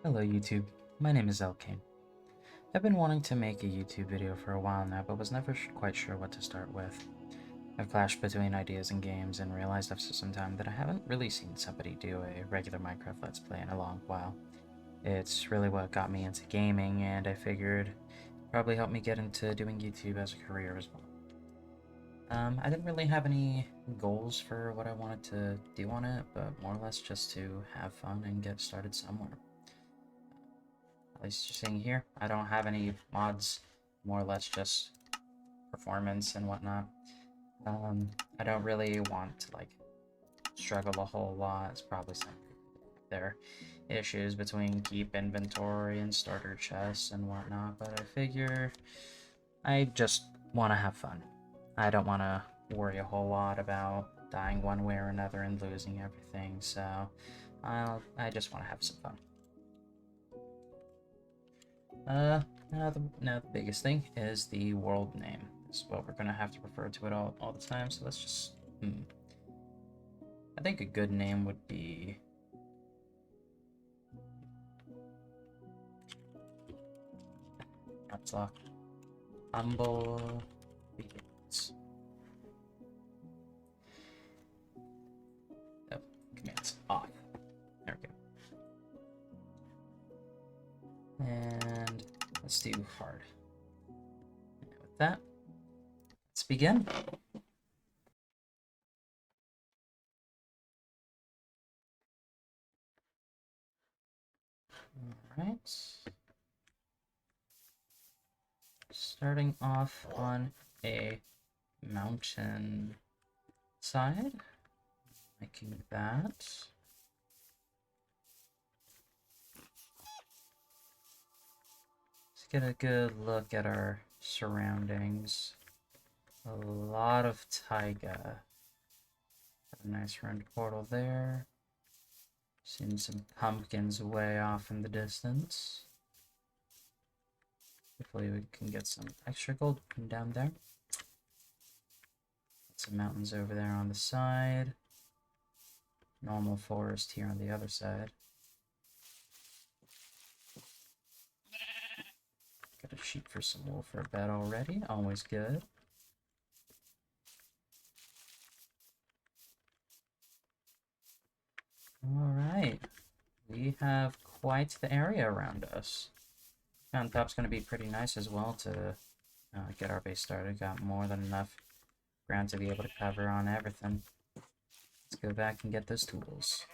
Hello YouTube, my name is Elkane. I've been wanting to make a YouTube video for a while now, but was never quite sure what to start with. I've clashed between ideas and games and realized after some time that I haven't really seen somebody do a regular Minecraft Let's Play in a long while. It's really what got me into gaming, and I figured it'd probably help me get into doing YouTube as a career as well. I didn't really have any goals for what I wanted to do on it, but more or less just to have fun and get started somewhere. At least you're seeing here, I don't have any mods, more or less just performance and whatnot. I don't really want to like struggle a whole lot. It's probably some there issues between keep inventory and starter chests and whatnot, but I figure I just want to have fun. I don't want to worry a whole lot about dying one way or another and losing everything, so I just want to have some fun. Now the biggest thing is the world name. This is what we're gonna have to refer to it all the time, so let's just, I think a good name would be... Caps lock. Humble Beginnings. Oh, commands off. There we go. And let's do hard. And with that, let's begin. Alright. Starting off on a mountain side. Making that. Let's get a good look at our surroundings. A lot of taiga. Got a nice round portal there. Seeing some pumpkins way off in the distance. Hopefully we can get some extra gold from down there. Some mountains over there on the side. Normal forest here on the other side. Got a sheep for some wool for a bed already. Always good. Alright. We have quite the area around us. Mountaintop's going to be pretty nice as well to get our base started. Got more than enough ground to be able to cover on everything. Let's go back and get those tools.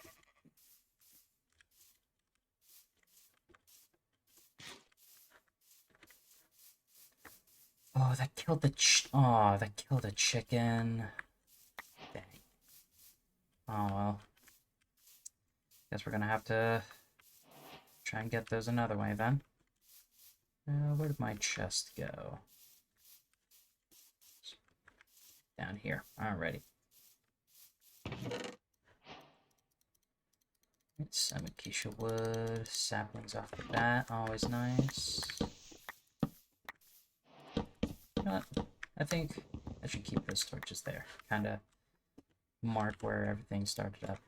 Oh, that killed the that killed a chicken. Dang. Oh well. Guess we're gonna have to try and get those another way then. Where did my chest go? Down here. Alrighty. Some acacia wood, saplings off the bat, always nice. You know what? I think I should keep those torches there. Kinda mark where everything started up.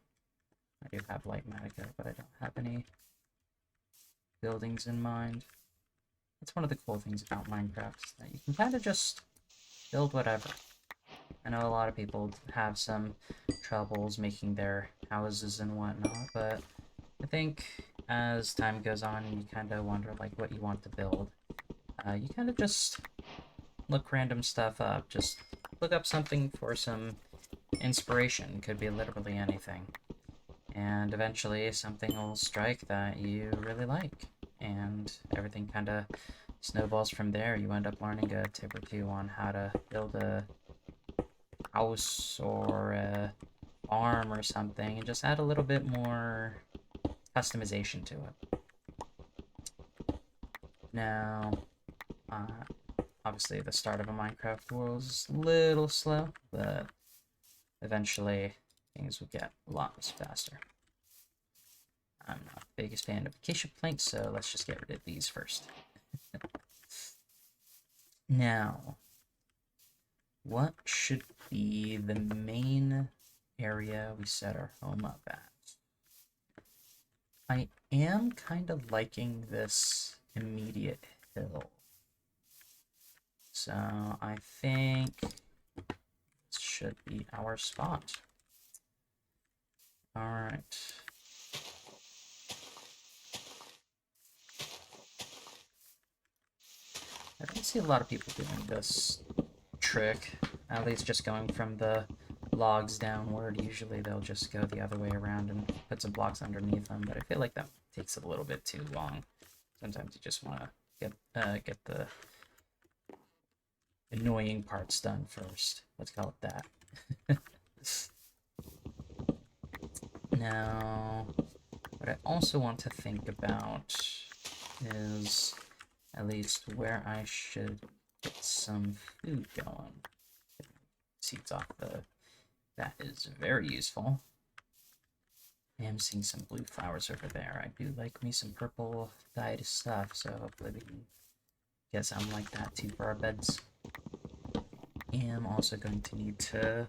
I do have light magma, but I don't have any buildings in mind. That's one of the cool things about Minecraft, is that you can kind of just build whatever. I know a lot of people have some troubles making their houses and whatnot, but I think as time goes on and you kind of wonder like what you want to build, you kind of just look random stuff up. Just look up something for some inspiration. Could be literally anything. And eventually something will strike that you really like. And everything kind of snowballs from there. You end up learning a tip or two on how to build a house or a farm or something, and just add a little bit more customization to it. Now, obviously the start of a Minecraft world is a little slow, but eventually things will get a lot faster. I'm not the biggest fan of acacia planks, so let's just get rid of these first. Now, what should be the main area we set our home up at? I am kind of liking this immediate hill. So I think this should be our spot. Alright. I don't see a lot of people doing this trick, at least just going from the logs downward. Usually they'll just go the other way around and put some blocks underneath them, but I feel like that takes a little bit too long. Sometimes you just want to get the annoying parts done first. Let's call it that. Now, what I also want to think about is at least where I should get some food going. Seeds off the... That is very useful. I am seeing some blue flowers over there. I do like me some purple dyed stuff, so hopefully we can get something like that too for our beds. I am also going to need to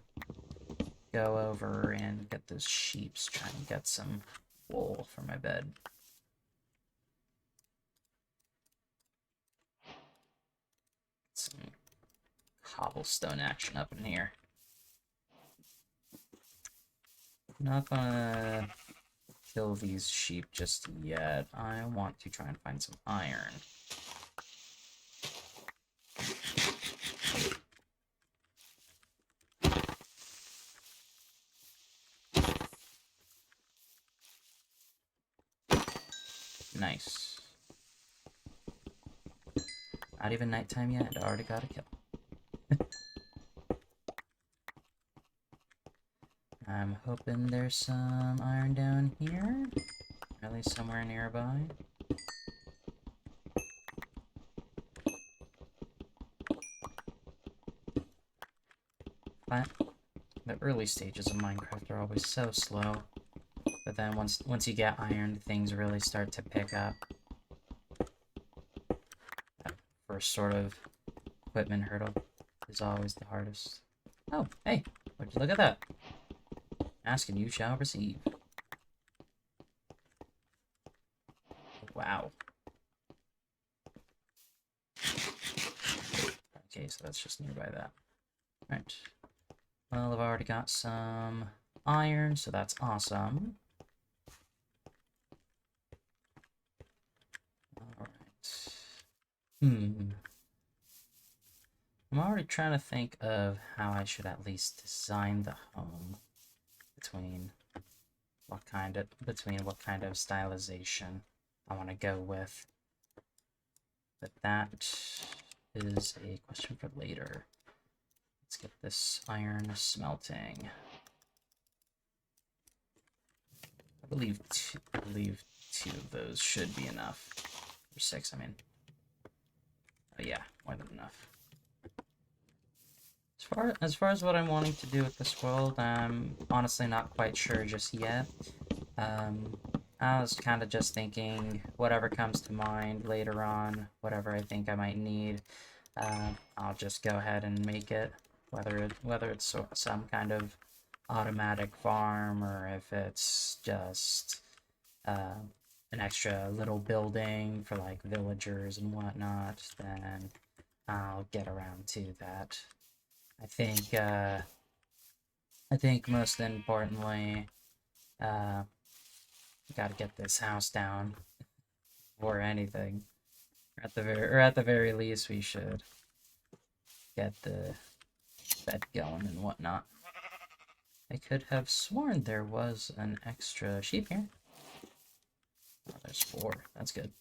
go over and get those sheep, try and get some wool for my bed. Some cobblestone action up in here. Not gonna kill these sheep just yet. I want to try and find some iron. Nice. Not even nighttime yet, I already got a kill. I'm hoping there's some iron down here, at least somewhere nearby. But the early stages of Minecraft are always so slow. But then once you get iron, things really start to pick up. That first sort of equipment hurdle is always the hardest. Oh, hey, would you look at that? Ask and you shall receive. Wow. Okay, so that's just nearby that. Right. Well, I've already got some iron, so that's awesome. Alright. I'm already trying to think of how I should at least design the home between what kind of stylization I want to go with. But that is a question for later. Let's get this iron smelting. I believe two of those should be enough. Or 6, I mean. Oh yeah, more than enough. As far as what I'm wanting to do with this world, I'm honestly not quite sure just yet. I was kind of just thinking whatever comes to mind later on, whatever I think I might need, I'll just go ahead and make it. Whether it's some kind of automatic farm or if it's just an extra little building for like villagers and whatnot, then I'll get around to that. I think most importantly, gotta get this house down before anything. Or at the very least, we should get the bed going and whatnot. I could have sworn there was an extra sheep here. Oh, there's 4. That's good.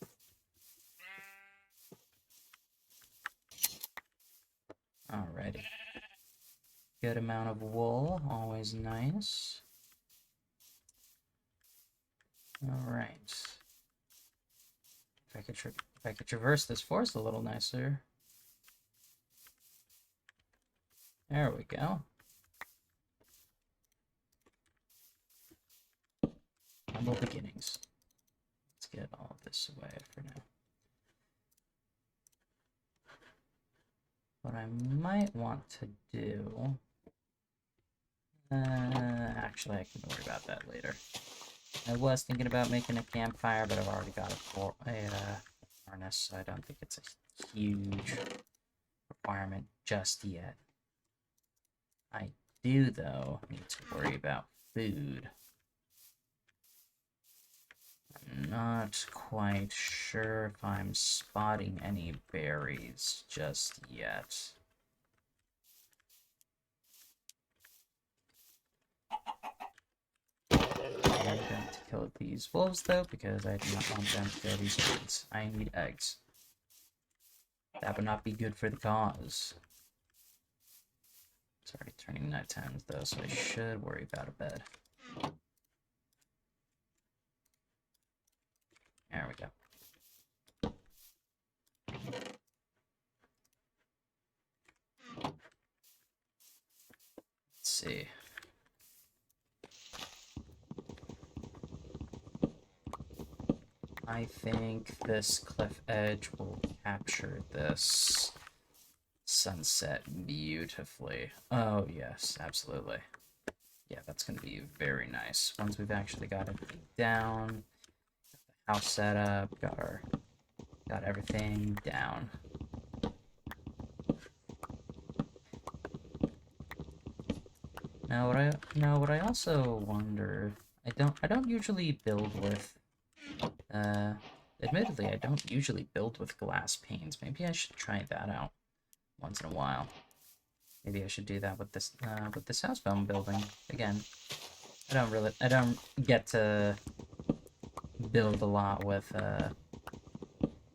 Alrighty. Good amount of wool, always nice. Alright. If I could traverse this forest a little nicer. There we go. Humble beginnings. Let's get all this away for now. What I might want to do... actually, I can worry about that later. I was thinking about making a campfire, but I've already got a harness, so I don't think it's a huge requirement just yet. I do, though, need to worry about food. I'm not quite sure if I'm spotting any berries just yet. I'm going to kill these wolves, though, because I do not want them to kill these chickens. I need eggs. That would not be good for the cause. It's already turning nighttime, though, so I should worry about a bed. There we go. Let's see. I think this cliff edge will capture this sunset beautifully. Oh, yes, absolutely. Yeah, that's going to be very nice. Once we've actually got everything down, the house set up, got everything down. Now what I also wonder, I don't usually build with admittedly I don't usually build with glass panes. Maybe I should try that out once in a while. Maybe I should do that with this housebound building. Again, I don't get to build a lot with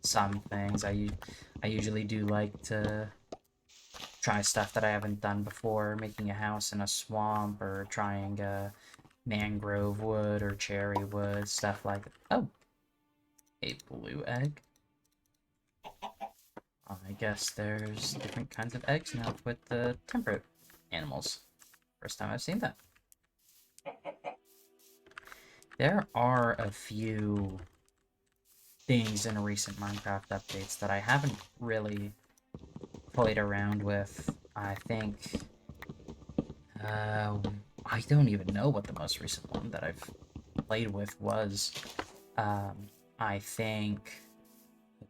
some things. I usually do like to try stuff that I haven't done before, making a house in a swamp or trying mangrove wood or cherry wood, stuff like that. Oh, a blue egg. I guess there's different kinds of eggs now with the temperate animals. First time I've seen that. There are a few things in recent Minecraft updates that I haven't really played around with. I think I don't even know what the most recent one that I've played with was. I think,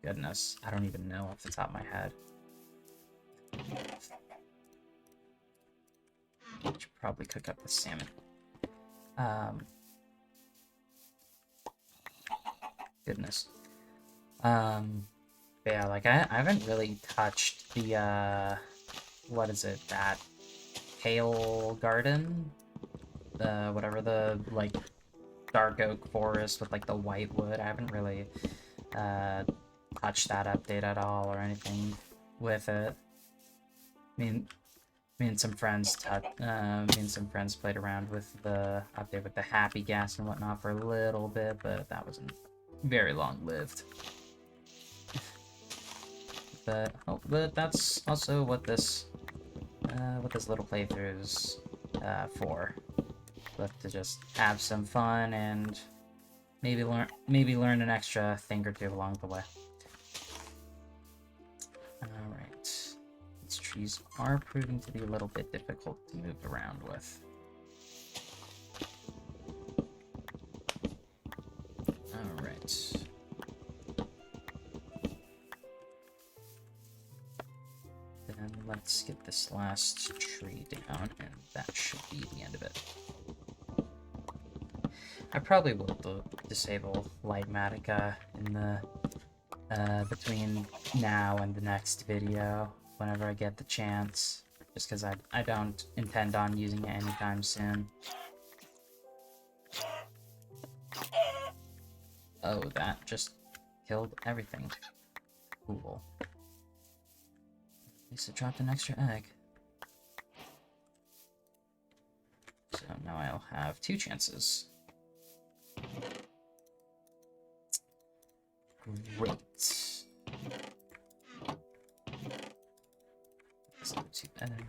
goodness, I don't even know off the top of my head. I should probably cook up the salmon. Goodness. Yeah, like I haven't really touched the what is it, that Pale Garden? The whatever, the like dark oak forest with like the white wood. I haven't really touched that update at all or anything with it. Me and some friends played around with the update with the happy gas and whatnot for a little bit, but that wasn't very long lived. But that's also what this little playthrough is for. But to just have some fun and maybe learn an extra thing or two along the way. Alright. These trees are proving to be a little bit difficult to move around with. Alright. Then let's get this last tree down, and that should be the end of it. I probably will disable Lightmatica in the between now and the next video, whenever I get the chance, just because I don't intend on using it anytime soon. Oh, that just killed everything. Cool. At least it dropped an extra egg. So now I'll have 2 chances. Great. That's not too bad. Not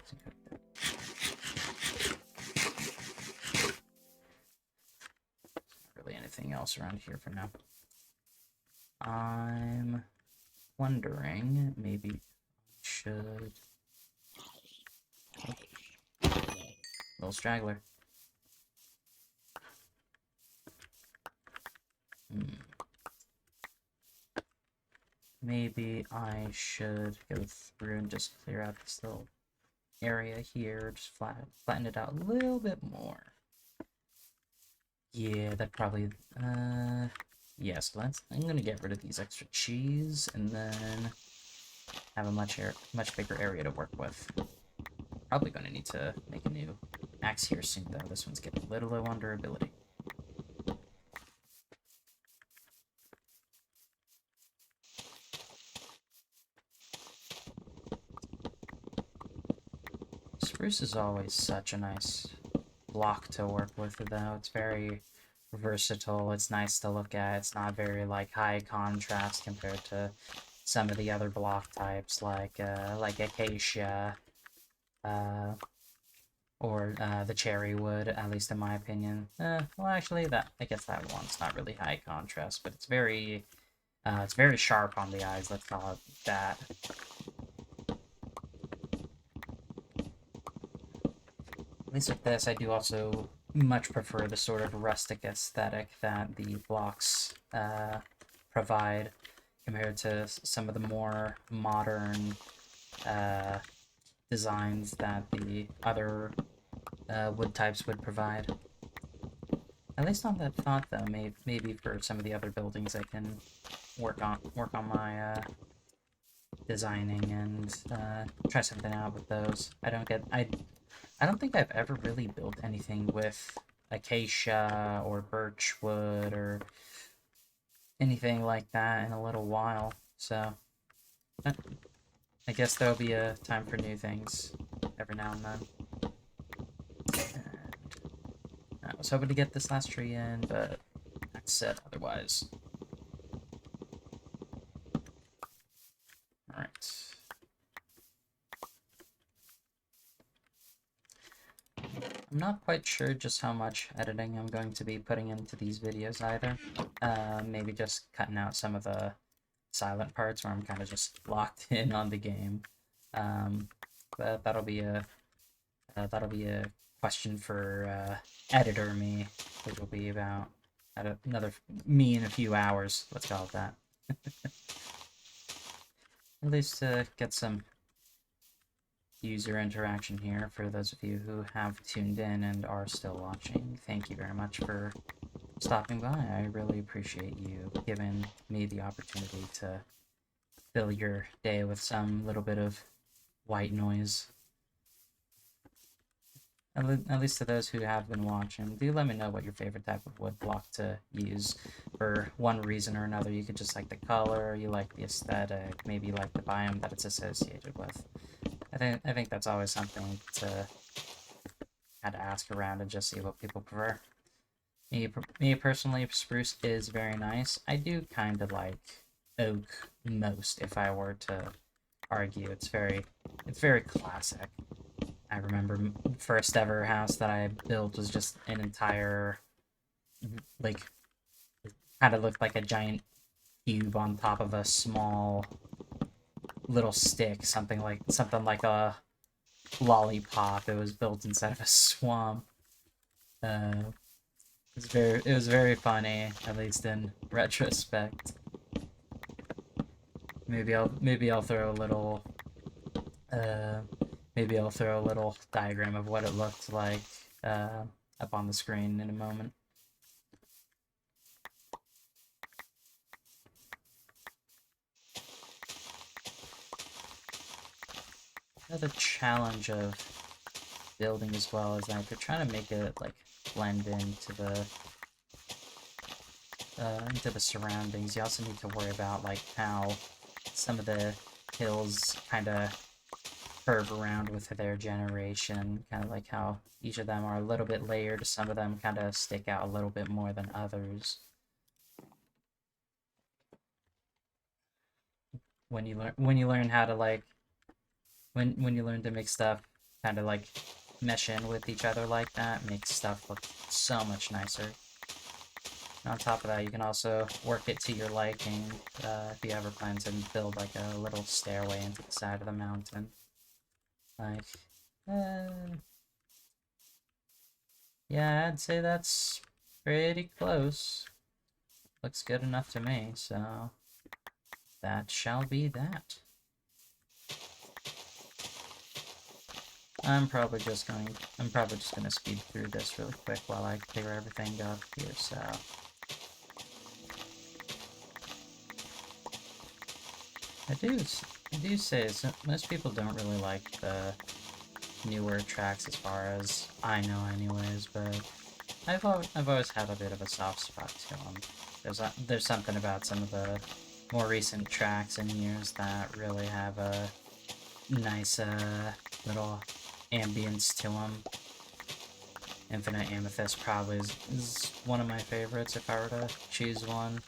really anything else around here for now. I'm wondering, maybe I should... Oh. Little straggler. maybe I should go through and just clear out this little area here, just flatten it out a little bit more. Yeah, that probably, yes, I'm gonna get rid of these extra cheese, and then have a much bigger area to work with. Probably gonna need to make a new axe here soon, though. This one's getting a little low on durability. Spruce is always such a nice block to work with, though. It's very versatile. It's nice to look at. It's not very like high contrast compared to some of the other block types like acacia, or the cherry wood, at least in my opinion. Well, actually, I guess that one's not really high contrast, but it's very sharp on the eyes. Let's call it that. At least with this, I do also much prefer the sort of rustic aesthetic that the blocks provide compared to some of the more modern designs that the other wood types would provide. At least on that thought, though, maybe for some of the other buildings, I can work on my designing and try something out with those. I don't think I've ever really built anything with acacia or birch wood or anything like that in a little while, so I guess there'll be a time for new things every now and then. And I was hoping to get this last tree in, but that said otherwise. Alright. I'm not quite sure just how much editing I'm going to be putting into these videos either. Maybe just cutting out some of the silent parts where I'm kind of just locked in on the game. But that'll be a question for editor me, which will be about another me in a few hours. Let's call it that. At least to get some user interaction here for those of you who have tuned in and are still watching. Thank you very much for stopping by. I really appreciate you giving me the opportunity to fill your day with some little bit of white noise. At least to those who have been watching, do let me know what your favorite type of wood block to use for one reason or another. You could just like the color, you like the aesthetic, maybe you like the biome that it's associated with. I think that's always something to kind of ask around and just see what people prefer. Me personally, spruce is very nice. I do kind of like oak most, if I were to argue. It's very classic. I remember first ever house that I built was just an entire, like, kind of looked like a giant cube on top of a small little stick, something like a lollipop. It was built inside of a swamp. It was very funny, at least in retrospect. Maybe I'll throw a little maybe I'll throw a little diagram of what it looked like up on the screen in a moment. Another challenge of building as well is that if you're trying to make it like blend into the surroundings, you also need to worry about like how some of the hills kind of curve around with their generation, kind of like how each of them are a little bit layered. Some of them kind of stick out a little bit more than others. When you learn how to like when you learn to make stuff kind of like mesh in with each other like that, makes stuff look so much nicer. And on top of that, you can also work it to your liking if you ever plan to build like a little stairway into the side of the mountain. Like, yeah, I'd say that's pretty close. Looks good enough to me, so that shall be that. I'm probably just gonna speed through this really quick while I clear everything up here, so. I do say most people don't really like the newer tracks as far as I know anyways, but I've always had a bit of a soft spot to them. There's something about some of the more recent tracks and years that really have a nice little ambience to them. Infinite Amethyst probably is one of my favorites if I were to choose one.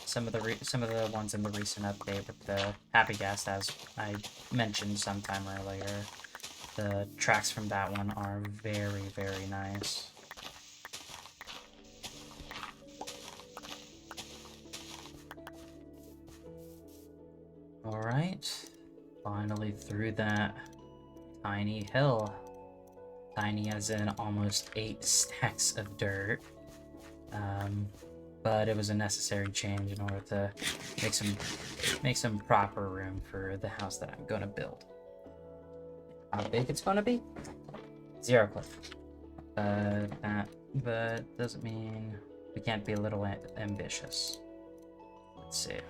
Some of the ones in the recent update with the Happy Gas, as I mentioned sometime earlier, the tracks from that one are very, very nice. Alright, finally through that tiny hill. Tiny as in almost 8 stacks of dirt. But it was a necessary change in order to make some proper room for the house that I'm gonna build. How big it's gonna be? 0 clue. But doesn't mean we can't be a little ambitious. Let's see.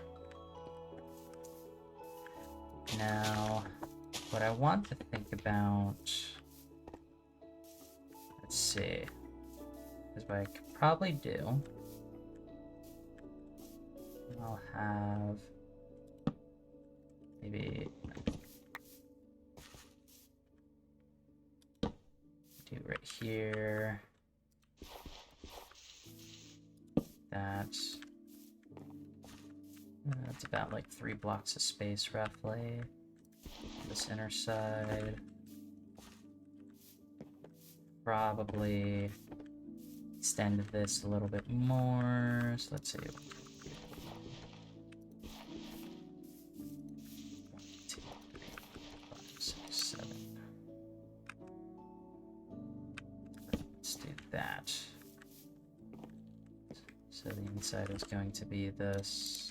Now, what I want to think about, let's see, is what I could probably do. I'll have maybe do right here. That's about like 3 blocks of space roughly. This inner side. Probably extend this a little bit more. So let's see. 1, 2, 3, 4, 5, 6, 7. Let's do that. So the inside is going to be this.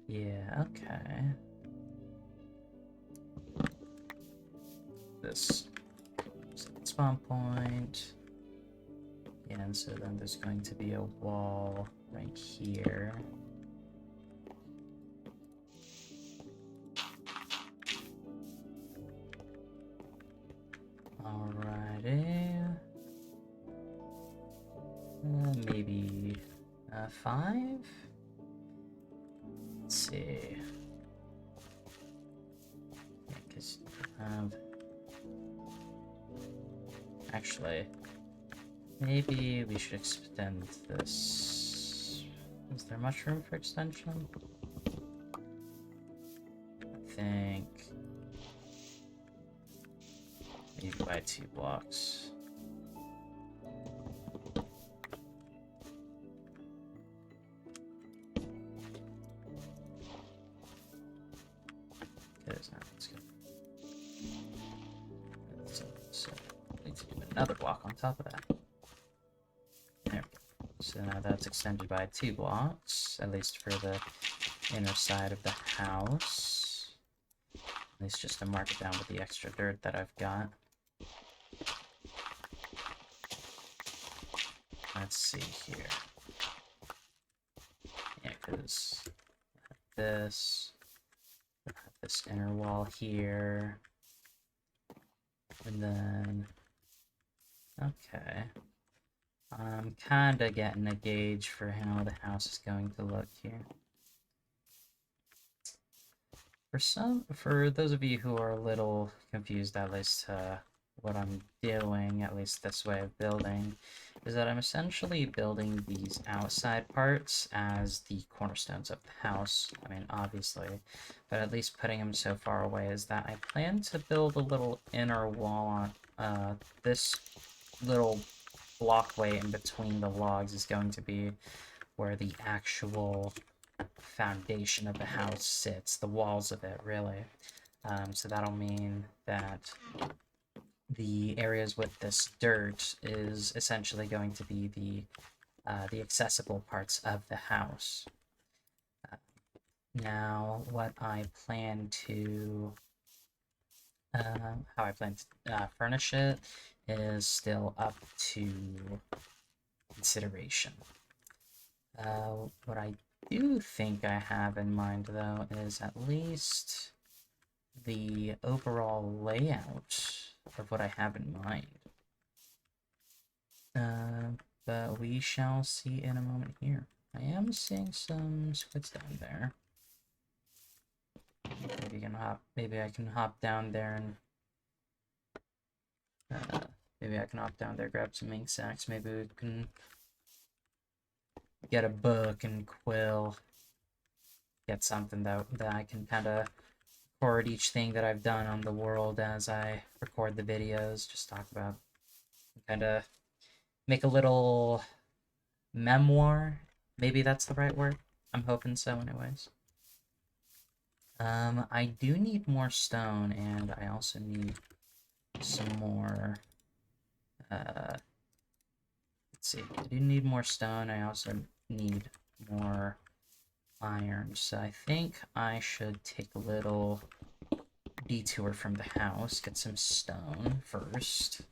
Yeah, okay. This spawn point. Yeah, and so then there's going to be a wall right here. Alrighty. Maybe 5? Let's see. Yeah, because actually, maybe we should extend this. Is there much room for extension? I think maybe by 2 blocks. Another block on top of that. There we go. So now that's extended by 2 blocks, at least for the inner side of the house. At least just to mark it down with the extra dirt that I've got. Let's see here. Yeah, because this inner wall here. And then okay. I'm kinda getting a gauge for how the house is going to look here. For those of you who are a little confused, at least what I'm doing, at least this way of building, is that I'm essentially building these outside parts as the cornerstones of the house. I mean, obviously, but at least putting them so far away is that I plan to build a little inner wall on this little blockway in between the logs is going to be where the actual foundation of the house sits, the walls of it, really. So that'll mean that the areas with this dirt is essentially going to be the accessible parts of the house. Now, what I plan to, how I plan to furnish it is still up to consideration. What I do think I have in mind, though, is at least the overall layout of what I have in mind. But we shall see in a moment here. I am seeing some squids down there. Maybe I can hop down there and maybe I can hop down there, grab some ink sacks. Maybe we can get a book and quill. Get something that I can kind of record each thing that I've done on the world as I record the videos. Just talk about, kind of make a little memoir. Maybe that's the right word. I'm hoping so, anyways. I do need more stone, and I also need some more, let's see, I do need more stone, I also need more iron, so I think I should take a little detour from the house, get some stone first.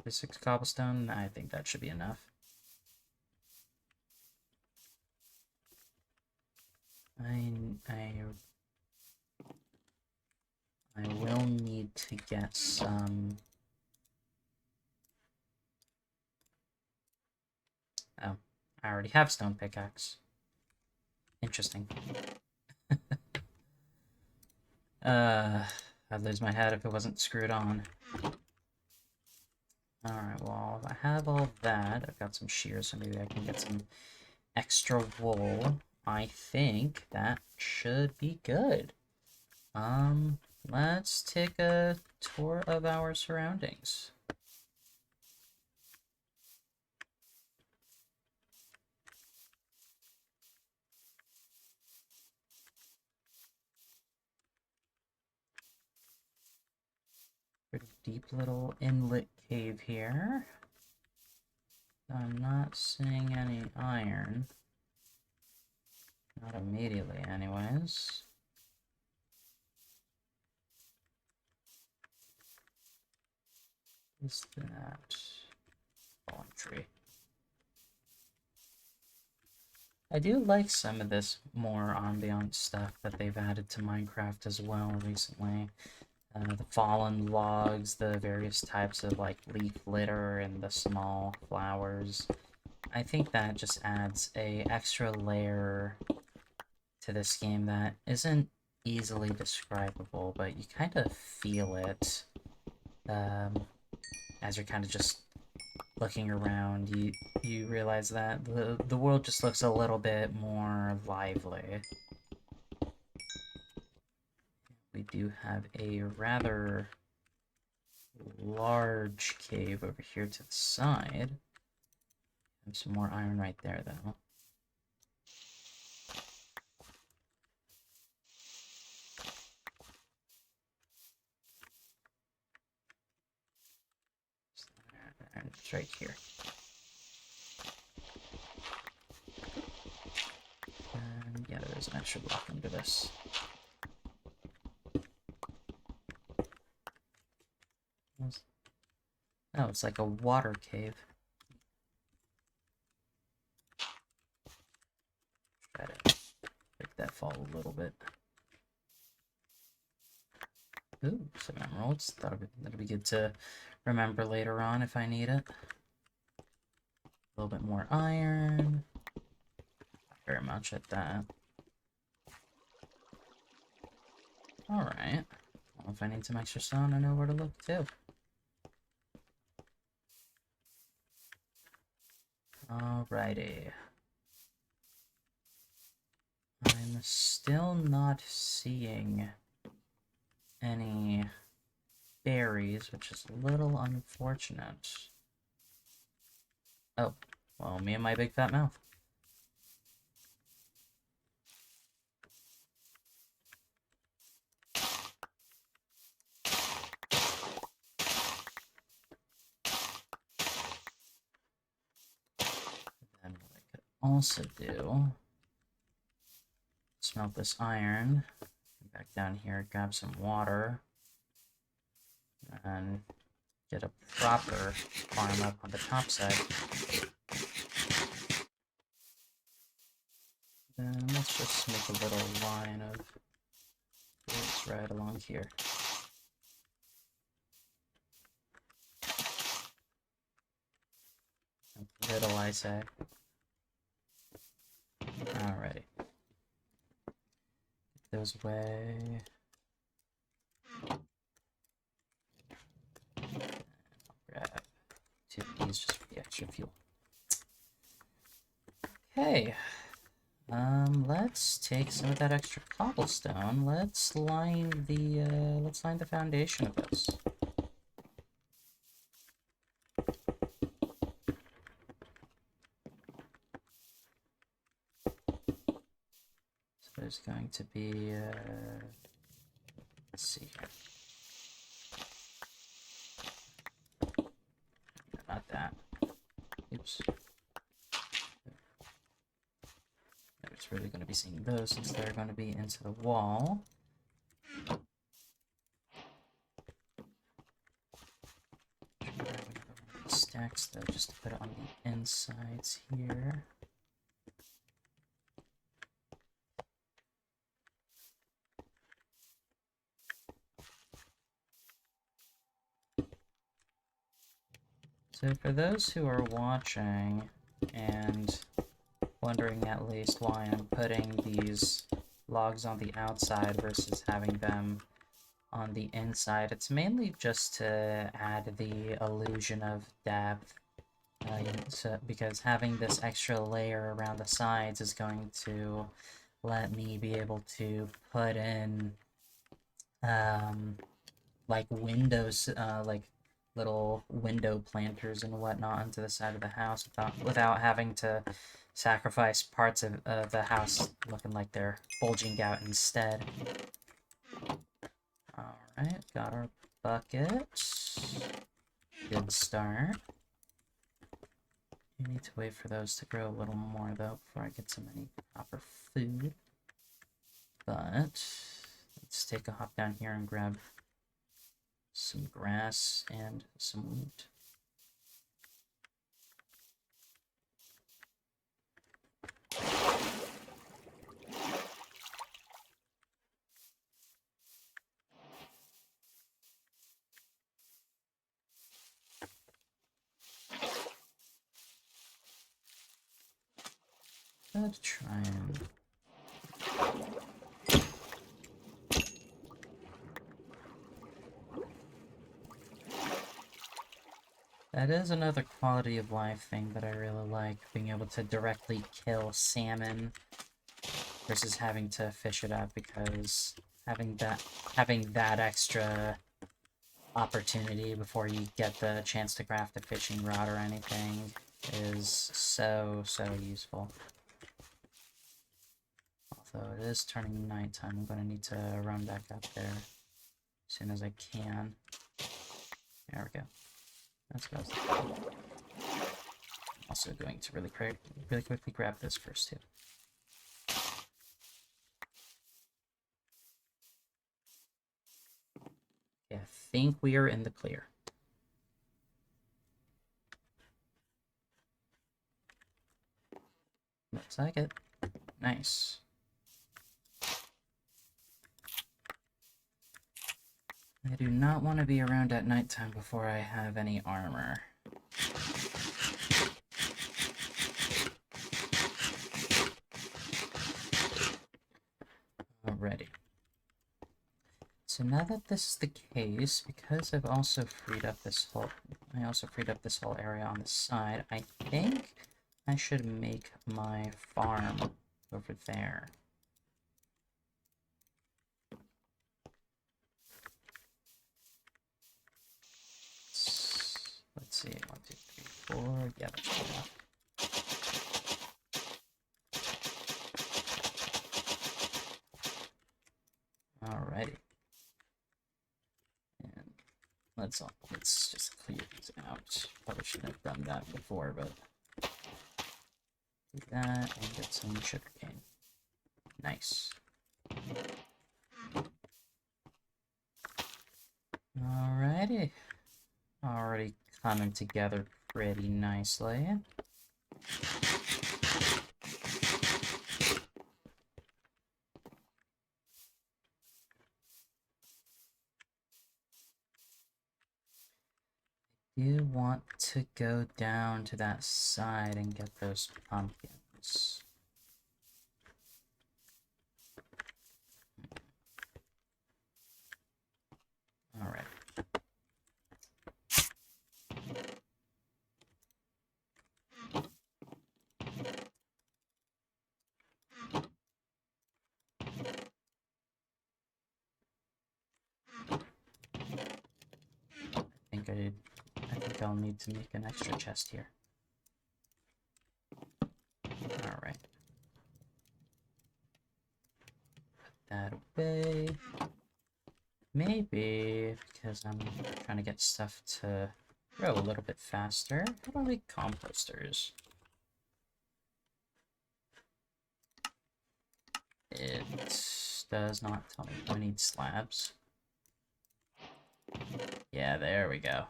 The 6 cobblestone, I think that should be enough. I will need to get some... Oh, I already have stone pickaxe. Interesting. I'd lose my head if it wasn't screwed on. Alright, well, I have all that. I've got some shears, so maybe I can get some extra wool. I think that should be good. Let's take a tour of our surroundings. Pretty deep little inlet cave here. I'm not seeing any iron. Not immediately, anyways. Is that fallen tree? I do like some of this more ambient stuff that they've added to Minecraft as well recently. The fallen logs, the various types of like leaf litter, and the small flowers. I think that just adds a extra layer to this game that isn't easily describable, but you kind of feel it as you're kind of just looking around. You realize that the world just looks a little bit more lively. We do have a rather large cave over here to the side. Have some more iron right there, though. And it's right here. And yeah, there's an extra block under this. Oh, it's like a water cave. Try to make that fall a little bit. Ooh, some emeralds. That'll be good to remember later on if I need it. A little bit more iron. Not very much at that. Alright. Well, if I need some extra stone, I know where to look too. Alrighty. I'm still not seeing any berries, which is a little unfortunate. Oh, well, me and my big fat mouth. And what I could also do, smelt this iron, back down here, grab some water, and get a proper farm up on the top side. Then let's just make a little line of fields right along here. Little, I say. Alrighty. Get those away. Grab 2 of these just for the extra fuel. Okay. Let's take some of that extra cobblestone. Let's line the foundation of this. So there's going to be, let's see here. Not that. Oops. It's really going to be seeing those since they're going to be into the wall. Stacks though, just to put it on the insides here. So for those who are watching and wondering at least why I'm putting these logs on the outside versus having them on the inside, it's mainly just to add the illusion of depth. Because having this extra layer around the sides is going to let me be able to put in like windows, like little window planters and whatnot into the side of the house without having to sacrifice parts of the house looking like they're bulging out instead. Alright, got our bucket. Good start. You need to wait for those to grow a little more though before I get some any proper food. But let's take a hop down here and grab some grass and some wheat. Let's try and that is another quality of life thing that I really like, being able to directly kill salmon versus having to fish it up, because having that extra opportunity before you get the chance to craft a fishing rod or anything is so useful. Although it is turning nighttime, I'm gonna need to run back up there as soon as I can. There we go. That's what I was thinking. Also going to really quickly grab this first too. Okay, I think we are in the clear. Looks like it. Nice. I do not want to be around at nighttime before I have any armor. Alrighty. So now that this is the case, because I've also freed up this whole area on the side, I think I should make my farm over there. see. 1, 2, 3, 4. Yeah, that's good enough. Alrighty. And let's just clear these out. Probably shouldn't have done that before, but do that and get some sugarcane. Nice. Alrighty. Already coming together pretty nicely. You want to go down to that side and get those pumpkins. Alright. I think I'll need to make an extra chest here. Alright. Put that away. Maybe, because I'm trying to get stuff to grow a little bit faster, how about we composters? It does not tell me we need slabs. Yeah, there we go.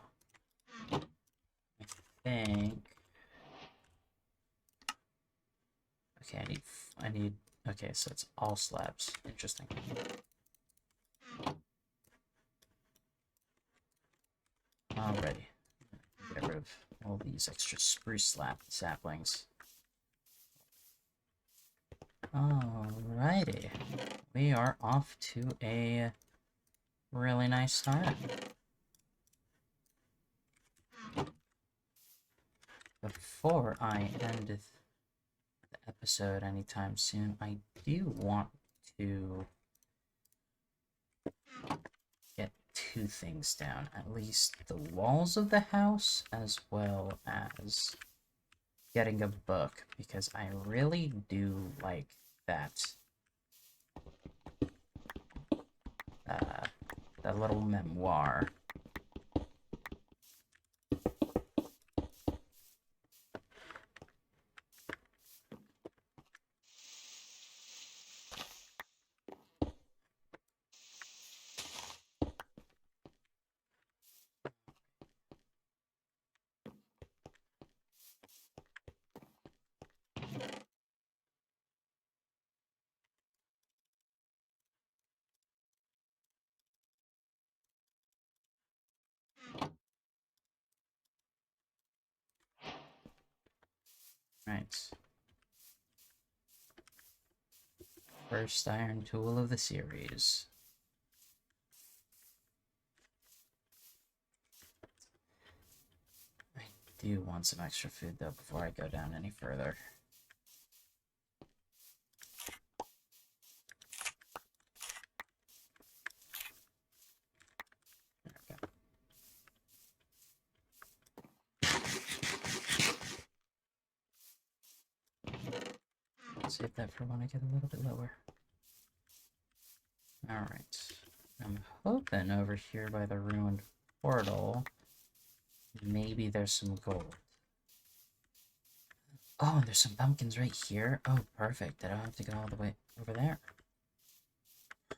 I think... Okay, I need... Okay, so it's all slabs. Interesting. Alrighty. Get rid of all these extra spruce saplings. Alrighty. We are off to a really nice start. Before I end the episode anytime soon, I do want to get 2 things down. At least the walls of the house, as well as getting a book, because I really do like that that little memoir. Right. First iron tool of the series. I do want some extra food though before I go down any further. Save that for when I get a little bit lower. Alright. I'm hoping over here by the ruined portal, maybe there's some gold. Oh, and there's some pumpkins right here. Oh, perfect. I don't have to go all the way over there.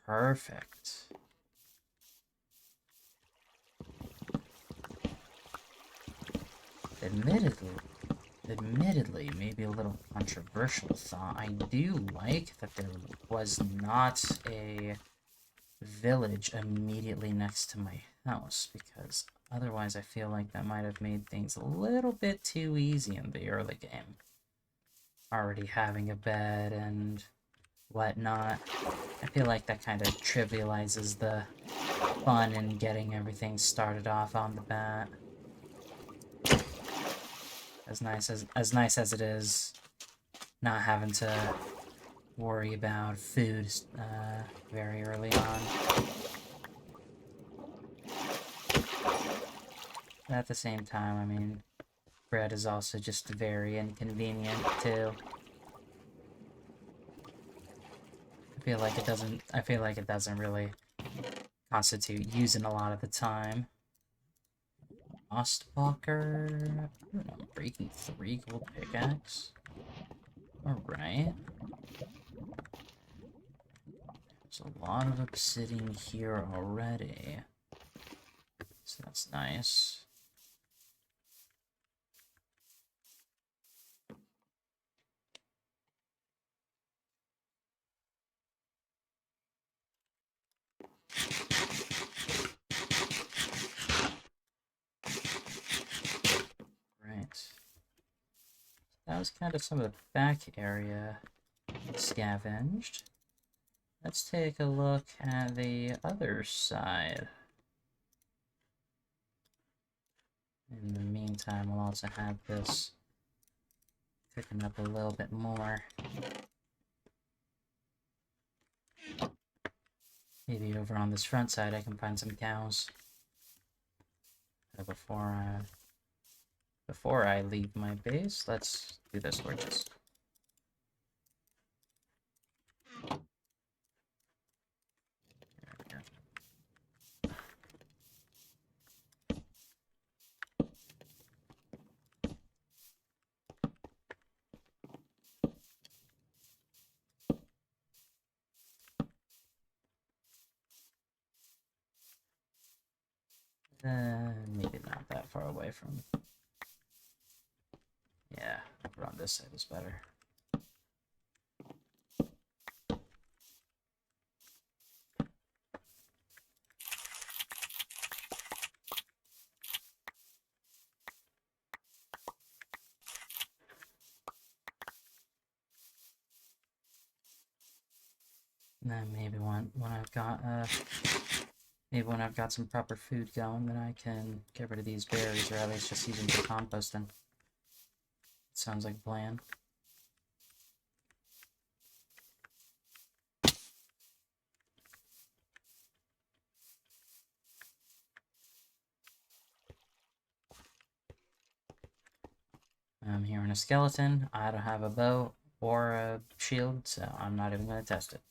Perfect. Admittedly, maybe a little controversial thought, I do like that there was not a village immediately next to my house, because otherwise I feel like that might have made things a little bit too easy in the early game. Already having a bed and whatnot. I feel like that kind of trivializes the fun in getting everything started off on the bat. As nice as it is, not having to worry about food very early on. At the same time, I mean, bread is also just very inconvenient too. I feel like it doesn't really constitute using a lot of the time. Ostwalker. I'm breaking 3 gold pickaxe. Alright. There's a lot of obsidian here already. So that's nice. Right. That was kind of some of the back area scavenged. Let's take a look at the other side. In the meantime, we'll also have this cooking up a little bit more. Maybe over on this front side I can find some cows. Before I leave my base, let's do this torches. Maybe not that far away from... Yeah, over on this side is better. And then maybe when I've got some proper food going, then I can get rid of these berries, or at least just use them for composting. Sounds like a plan. I'm hearing a skeleton. I don't have a bow or a shield, so I'm not even going to test it.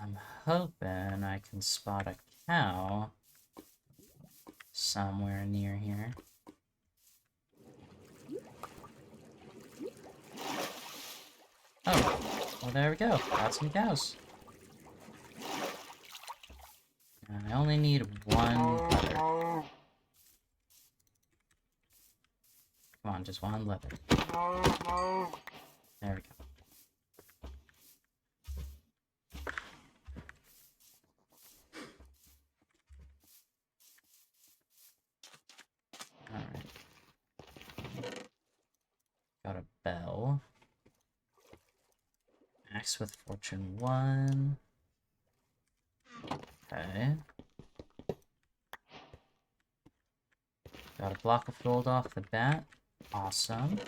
I'm hoping I can spot a cow somewhere near here. Oh, well there we go. Got some cows. I only need 1 leather. Come on, just 1 leather. There we go. Alright. Got a bell. Axe with fortune 1. Okay. Got a block of gold off the bat. Awesome.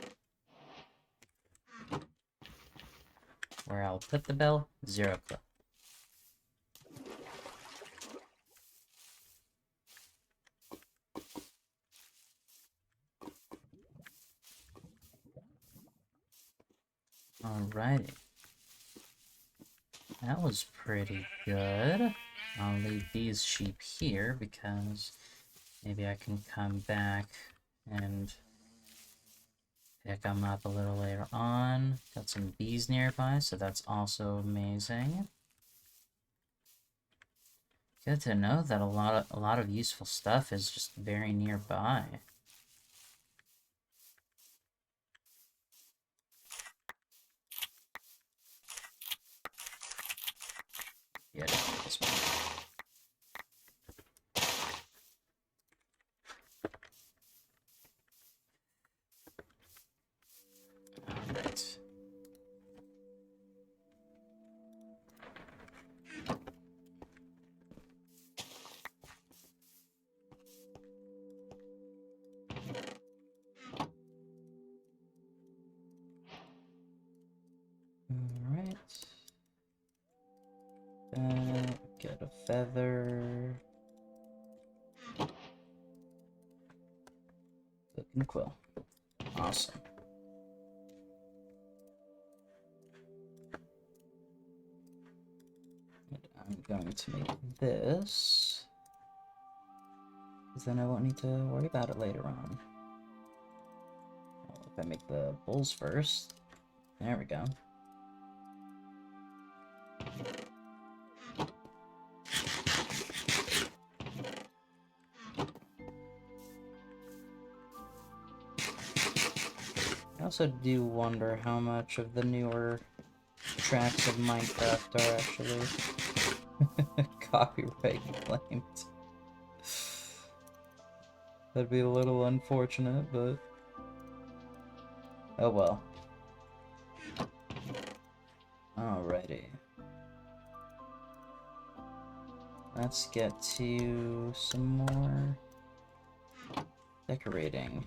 Where I'll put the bell, 0 clue. Alrighty. That was pretty good. I'll leave these sheep here because maybe I can come back and pick them up a little later on. Got some bees nearby, so that's also amazing. Good to know that a lot of useful stuff is just very nearby. Yeah, this one. Alright. Alright. Get a feather. and quill. Awesome. And I'm going to make this, because then I won't need to worry about it later on. Well, if I make the bulls first, there we go. I also do wonder how much of the newer tracks of Minecraft are actually copyright claimed. That'd be a little unfortunate, but oh well. Alrighty. Let's get to some more decorating.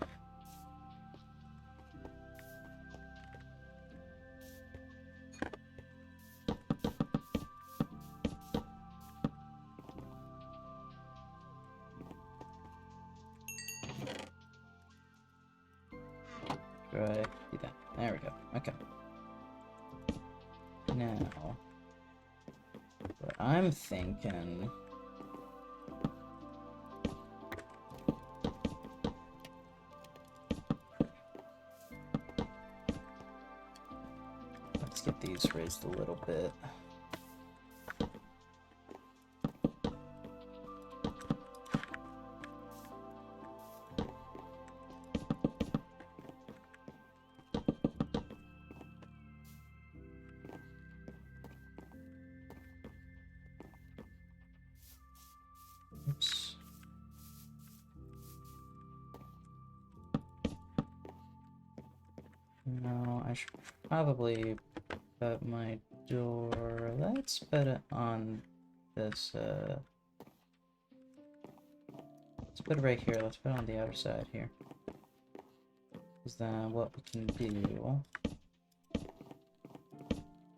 Right, do that. There we go. Okay. Now, what I'm thinking. Let's get these raised a little bit. Oops. No, I should probably put my door. Let's put it on this, let's put it right here. Let's put it on the outer side here. Because then what we can do,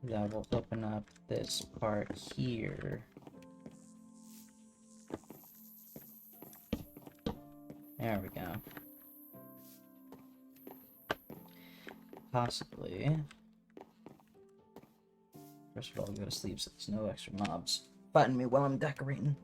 that will open up this part here. There we go. Possibly. First of all, go to sleep so there's no extra mobs fighting me while I'm decorating.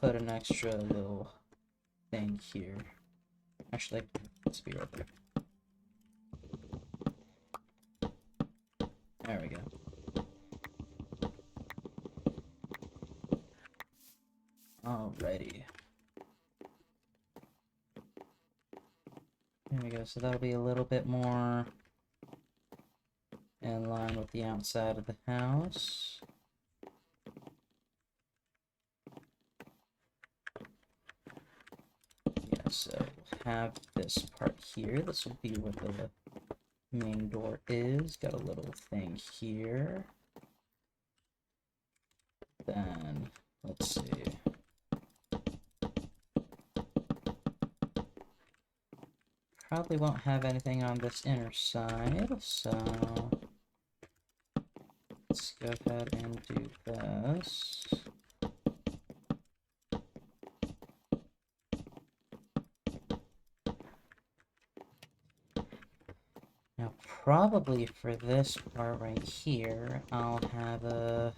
Put an extra little thing here. Actually, let's be right there. There we go. Alrighty. There we go. So that'll be a little bit more in line with the outside of the house. So we'll have this part here. This will be where the main door is. Got a little thing here. Then, let's see. Probably won't have anything on this inner side, so let's go ahead and do this. Now, probably for this part right here, I'll have a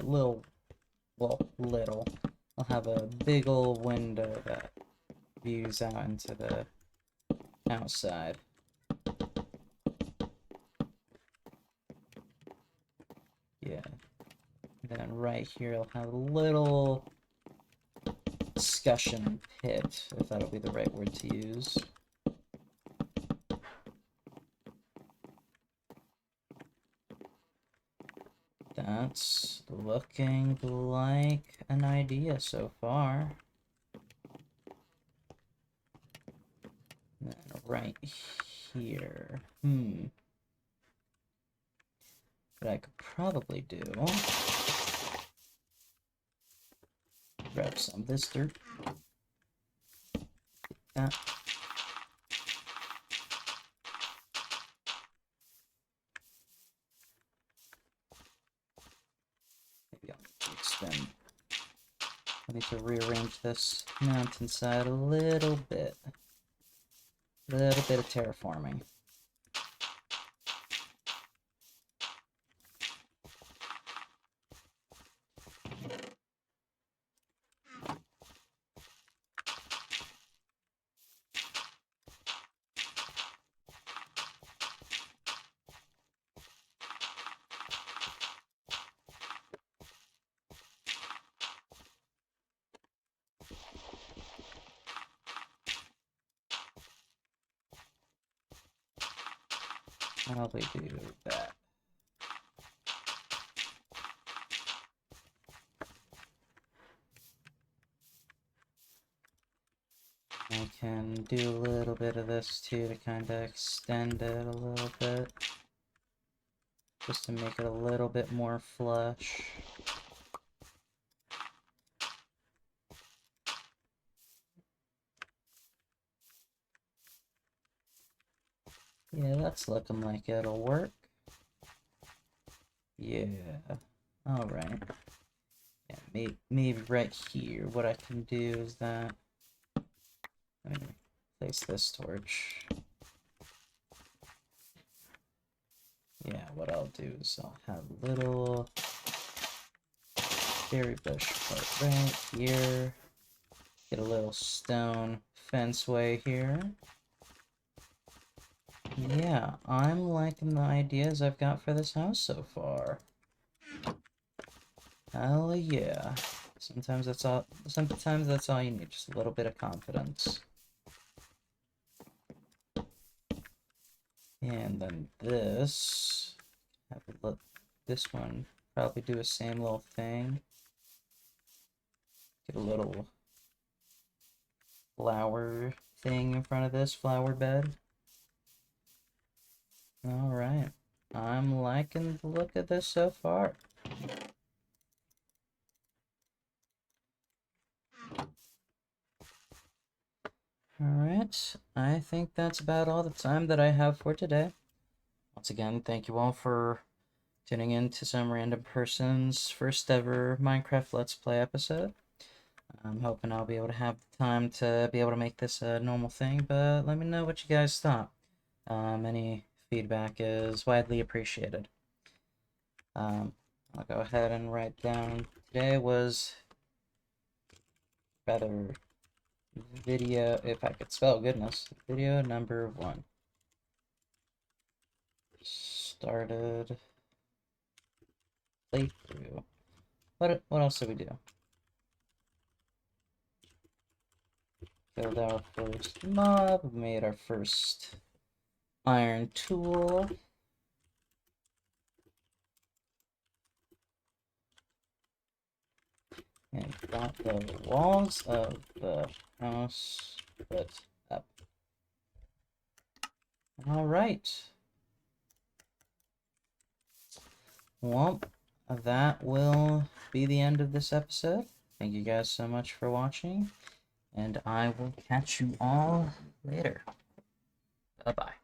little, well, I'll have a big old window that views out into the outside. Yeah. And then right here, I'll have a little discussion pit, if that'll be the right word to use. That's looking like an idea so far. And then right here. What I could probably do, grab some of this dirt. That. Maybe I'll extend. I need to rearrange this mountainside a little bit. A little bit of terraforming. Probably do that. I can do a little bit of this too to kind of extend it a little bit. Just to make it a little bit more flush. Yeah, that's looking like it'll work. Yeah. Alright. Yeah, maybe right here, what I can do is that... Let me place this torch. Yeah, what I'll do is I'll have a little berry bush part right here. Get a little stone fenceway here. Yeah, I'm liking the ideas I've got for this house so far. Hell yeah. Sometimes that's all you need, just a little bit of confidence. And then this, have a look, this one, probably do the same little thing. Get a little flower thing in front of this flower bed. Alright, I'm liking the look of this so far. Alright, I think that's about all the time that I have for today. Once again, thank you all for tuning in to some random person's first ever Minecraft Let's Play episode. I'm hoping I'll be able to have the time to be able to make this a normal thing, but let me know what you guys thought. Any feedback is widely appreciated. I'll go ahead and write down today was rather video, if I could spell, goodness, video number 1. Started playthrough. What else did we do? Killed our first mob, made our first iron tool. And got the walls of the house put up. Alright. Well, that will be the end of this episode. Thank you guys so much for watching, and I will catch you all later. Bye-bye.